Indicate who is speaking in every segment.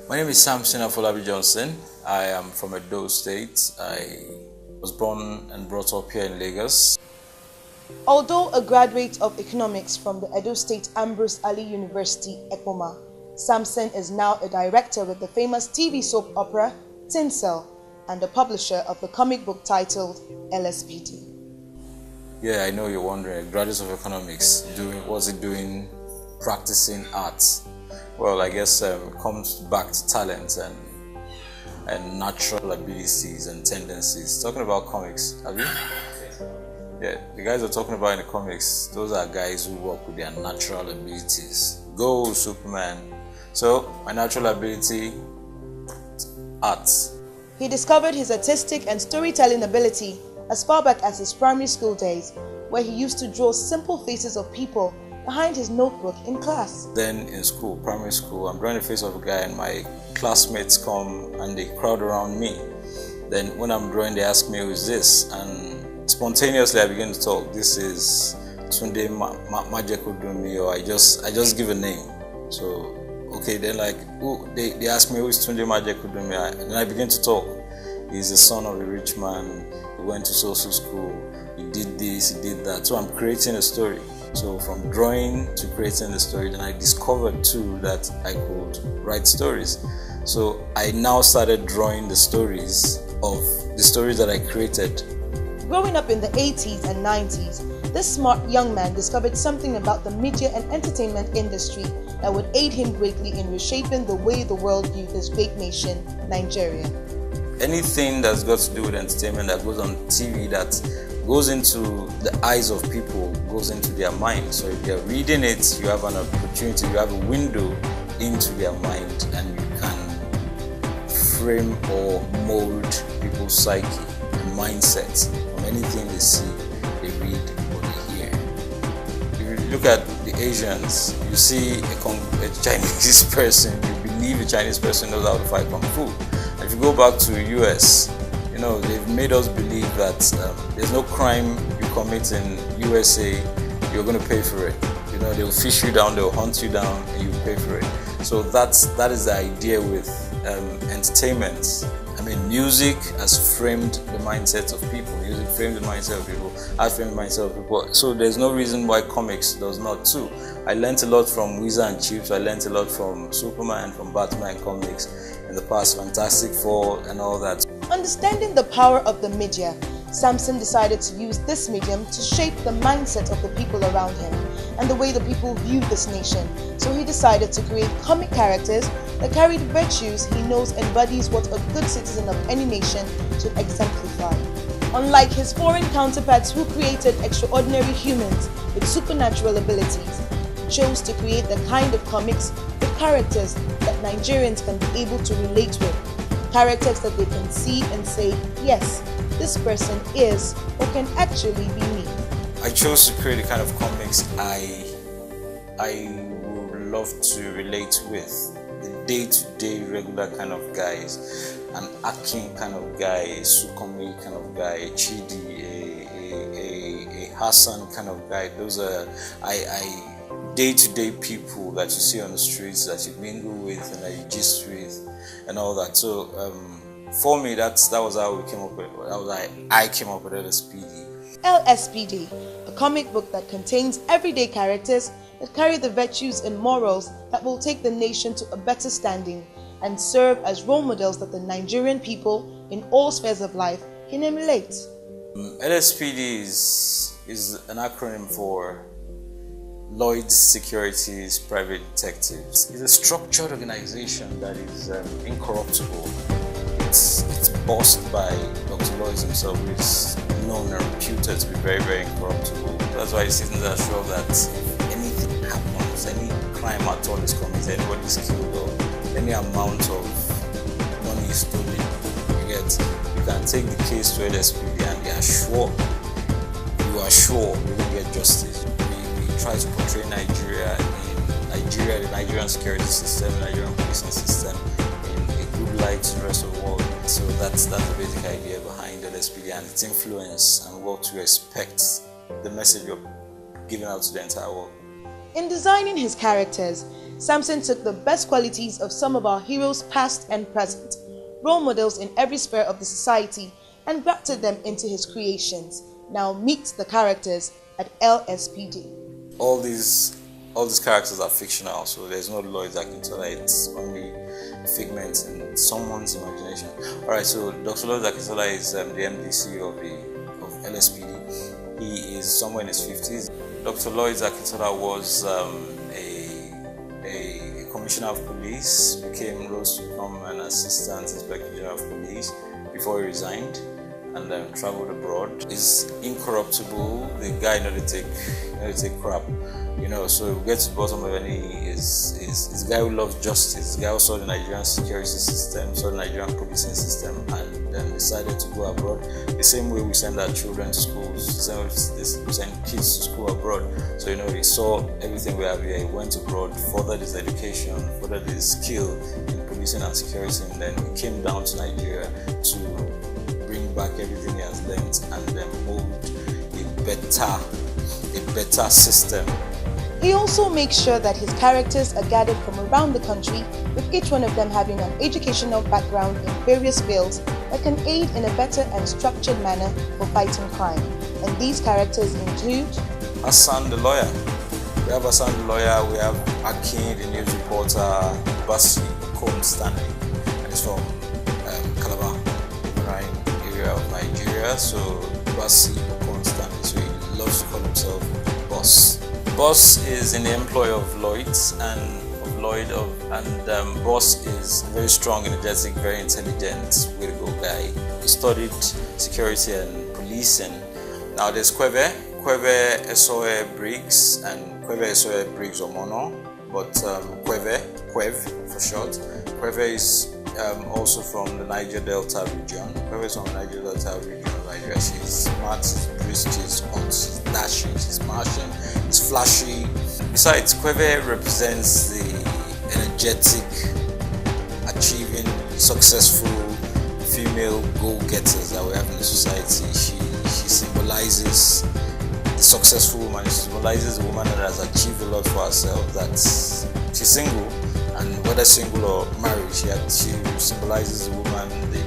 Speaker 1: My name is Samson Afolabi Johnson. I am from Edo State. I was born and brought up here in Lagos.
Speaker 2: Although a graduate of economics from the Edo State Ambrose Ali University, Ekpoma, Samson is now a director with the famous TV soap opera Tinsel and a publisher of the comic book titled LSPD.
Speaker 1: Yeah, I know you're wondering, graduate of economics, what's it doing practicing arts? Well, I guess it comes back to talent and natural abilities and tendencies. Talking about comics, have you? Yeah, the guys we're talking about in the comics, those are guys who work with their natural abilities. Go, Superman. So, my natural ability, arts.
Speaker 2: He discovered his artistic and storytelling ability as far back as his primary school days, where he used to draw simple faces of people behind his notebook in class.
Speaker 1: Then in school, primary school, I'm drawing the face of a guy and my classmates come and they crowd around me. Then when I'm drawing, they ask me, who is this? And spontaneously I begin to talk. This is Tunde Majekodunmi, or I just give a name. So, okay, then like, they ask me, who is Tunde Majekodunmi? And I begin to talk. He's the son of a rich man. He went to social school. He did this, he did that. So I'm creating a story. So from drawing to creating the story, then I discovered too that I could write stories. So I now started drawing the stories that I created.
Speaker 2: Growing up in the 80s and 90s, this smart young man discovered something about the media and entertainment industry that would aid him greatly in reshaping the way the world viewed this great nation, Nigeria.
Speaker 1: Anything that's got to do with entertainment that goes on TV that goes into the eyes of people, goes into their mind. So if they're reading it, you have an opportunity, you have a window into their mind, and you can frame or mold people's psyche and mindset from anything they see, they read, or they hear. If you look at the Asians, you see a Chinese person, you believe a Chinese person knows how to fight Kung Fu. And if you go back to the US, you know, they've made us believe that there's no crime you commit in USA, you're going to pay for it. You know, they'll fish you down, they'll hunt you down, and you pay for it. So that is the idea with entertainment. I mean, music has framed the mindset of people. Music framed the mindset of people. I framed the mindset of people. So there's no reason why comics does not too. I learned a lot from Wizard and Chips. I learned a lot from Superman, from Batman comics in the past, Fantastic Four and all that.
Speaker 2: Understanding the power of the media, Samson decided to use this medium to shape the mindset of the people around him and the way the people view this nation. So he decided to create comic characters that carried virtues he knows embodies what a good citizen of any nation should exemplify. Unlike his foreign counterparts who created extraordinary humans with supernatural abilities, he chose to create the kind of comics with characters that Nigerians can be able to relate with. Characters that they can see and say, yes, this person is or can actually be me.
Speaker 1: I chose to create the kind of comics I would love to relate with. The day-to-day regular kind of guys, an Akin kind of guy, a Sukomi kind of guy, a Chidi, a Hassan kind of guy. Those are day-to-day people that you see on the streets, that you mingle with and that you gist with and all that. So for me, that was how we came up with it. That was how I came up with LSPD.
Speaker 2: LSPD, a comic book that contains everyday characters that carry the virtues and morals that will take the nation to a better standing and serve as role models that the Nigerian people in all spheres of life can emulate.
Speaker 1: LSPD is an acronym for Lloyd's Securities Private Detectives. It's a structured organization that is incorruptible. It's bossed by Dr. Lloyd himself, who is known and reputed to be very, very incorruptible. That's why he's sitting there sure that if anything happens, any crime at all is committed, anybody is killed, or any amount of money is stolen, you can take the case to LSPD and you are sure you will get justice. We try to portray Nigeria, the Nigerian security system, the Nigerian policing system in a good light to the rest of the world. So that's the basic idea behind LSPD and its influence and what to expect, the message you're giving out to the entire world.
Speaker 2: In designing his characters, Samson took the best qualities of some of our heroes past and present, role models in every sphere of the society, and grafted them into his creations. Now meet the characters at LSPD.
Speaker 1: All these characters are fictional, so there's no Lloyd Akintola. It's only a figment in someone's imagination. All right, so Dr. Lloyd Akintola is the MDC of LSPD. He is somewhere in his 50s. Dr. Lloyd Akintola was a commissioner of police, rose to become an assistant inspector general of police before he resigned, and traveled abroad. He's incorruptible. The guy not to take crap, So we get to the bottom of it. Is a guy who loves justice. The guy who saw the Nigerian security system, saw the Nigerian policing system, and decided to go abroad. The same way we send our children to schools, the same way we send kids to school abroad. So he saw everything we have here. He went abroad, furthered his education, furthered his skill in policing and security, and then he came down to Nigeria to bring back everything he has learned and then mold a better system.
Speaker 2: He also makes sure that his characters are gathered from around the country, with each one of them having an educational background in various fields that can aid in a better and structured manner for fighting crime. And these characters include
Speaker 1: Hassan the lawyer. We have Hassan the lawyer, we have Akin the news reporter, Basi Stanley, and he's from Calabar, area of Nigeria. So Basi Stanley, so he loves to call himself Boss. Boss is in the employ of Boss is very strong, energetic, very intelligent, way to go guy. He studied security and policing. Now there's Kweve Esoe Briggs and Kweve Esoe Briggs Omono, but Kwev for short. Kweve is also from the Niger Delta region. Kweve is from the Niger Delta region of Nigeria. She's smart, she's brisk, she's hot, she's dashing, she's marching, she's flashy. Besides, Kweve represents the energetic, achieving, successful female goal-getters that we have in the society. She symbolizes the successful woman. She symbolizes a woman that has achieved a lot for herself, that she's single, and whether single or married, she symbolizes a woman, the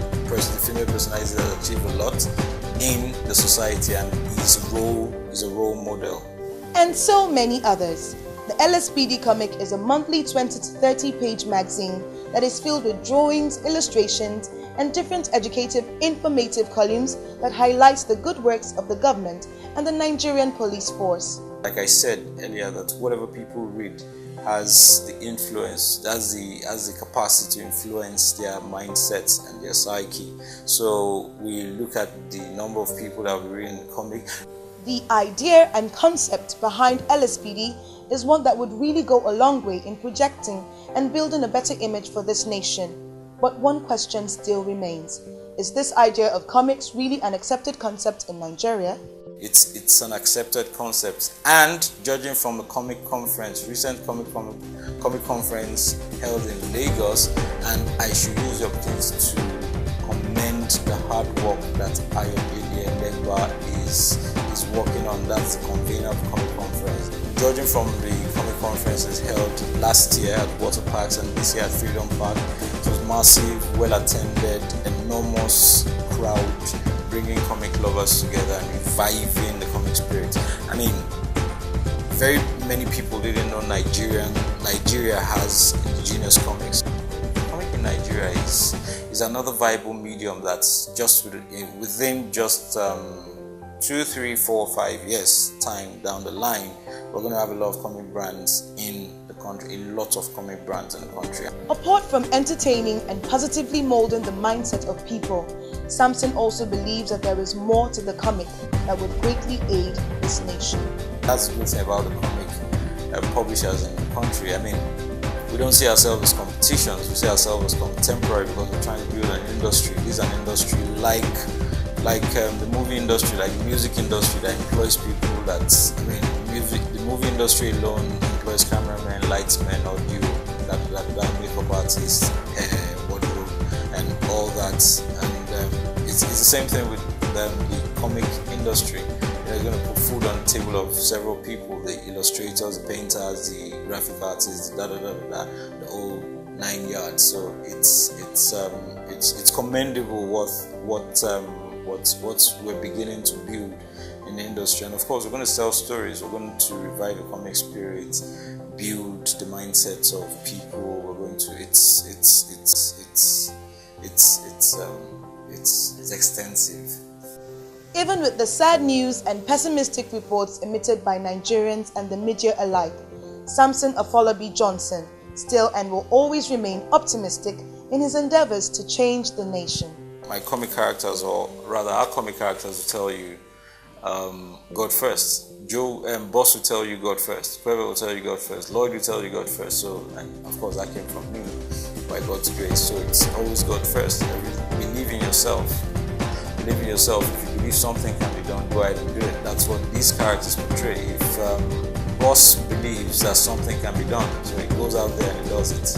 Speaker 1: female personality that has achieved a lot in the society and is a role model.
Speaker 2: And so many others. The LSPD comic is a monthly 20 to 30 page magazine that is filled with drawings, illustrations, and different educative, informative columns that highlights the good works of the government and the Nigerian police force.
Speaker 1: Like I said earlier, that whatever people read has the influence, has the capacity to influence their mindsets and their psyche. So we look at the number of people that will read the comic.
Speaker 2: The idea and concept behind LSPD is one that would really go a long way in projecting and building a better image for this nation. But one question still remains. Is this idea of comics really an accepted concept in Nigeria?
Speaker 1: It's an accepted concept, and judging from the recent comic conference held in Lagos, and I should use the opportunity to commend the hard work that Ayodele Legba is working on. That's the convener of the comic conference. Judging from the comic conferences held last year at Water Parks and this year at Freedom Park, it was massive, well attended, enormous crowd, bringing comic lovers together and reviving the comic spirit. I mean, very many people didn't know Nigeria has indigenous comics. Comic in Nigeria is another viable medium that's just within just 2, 3, 4, 5 years time down the line, we're going to have a lot of comic brands in the country, a lot of comic brands in the country.
Speaker 2: Apart from entertaining and positively molding the mindset of people, Samson also believes that there is more to the comic that would greatly aid this nation.
Speaker 1: That's the good thing about the comic publishers in the country. I mean, we don't see ourselves as competitions, we see ourselves as contemporary, because we're trying to build an industry. This is an industry like the movie industry, like the music industry, that employs people the movie industry alone employs cameramen, lightsmen, audio, that makeup artists, hair, wardrobe, and all that. And it's the same thing with the comic industry. They're going to put food on the table of several people, the illustrators, the painters, the graphic artists, the whole 9 yards. So it's commendable what we're beginning to build in the industry. And of course, we're going to tell stories. We're going to revive the comic spirit, build the mindsets of people. We're going to it's extensive.
Speaker 2: Even with the sad news and pessimistic reports emitted by Nigerians and the media alike, Samson Afolabi Johnson still and will always remain optimistic in his endeavors to change the nation.
Speaker 1: My comic characters, or rather our comic characters, will tell you God first. Boss will tell you God first. Whoever will tell you God first. Lloyd will tell you God first. So, and of course, that came from me by God's grace. So it's always God first. Believe in yourself. Believe in yourself. If you believe something can be done, go ahead and do it. That's what these characters portray. If boss believes that something can be done, so he goes out there and he does it.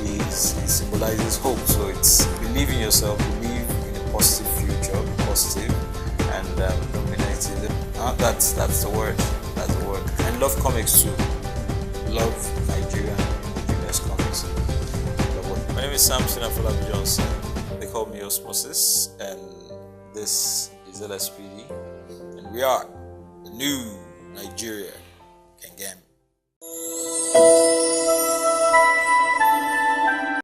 Speaker 1: He symbolizes hope. So it's believe in yourself. Believe in a positive future. Be positive. And don't be negative. That's the word. That's the word. And love comics too. Love Nigerian indigenous comics. My name is Samson Afolabi Johnson. They call me Osmosis, and this is LSPD, and we are the new Nigeria Kangam.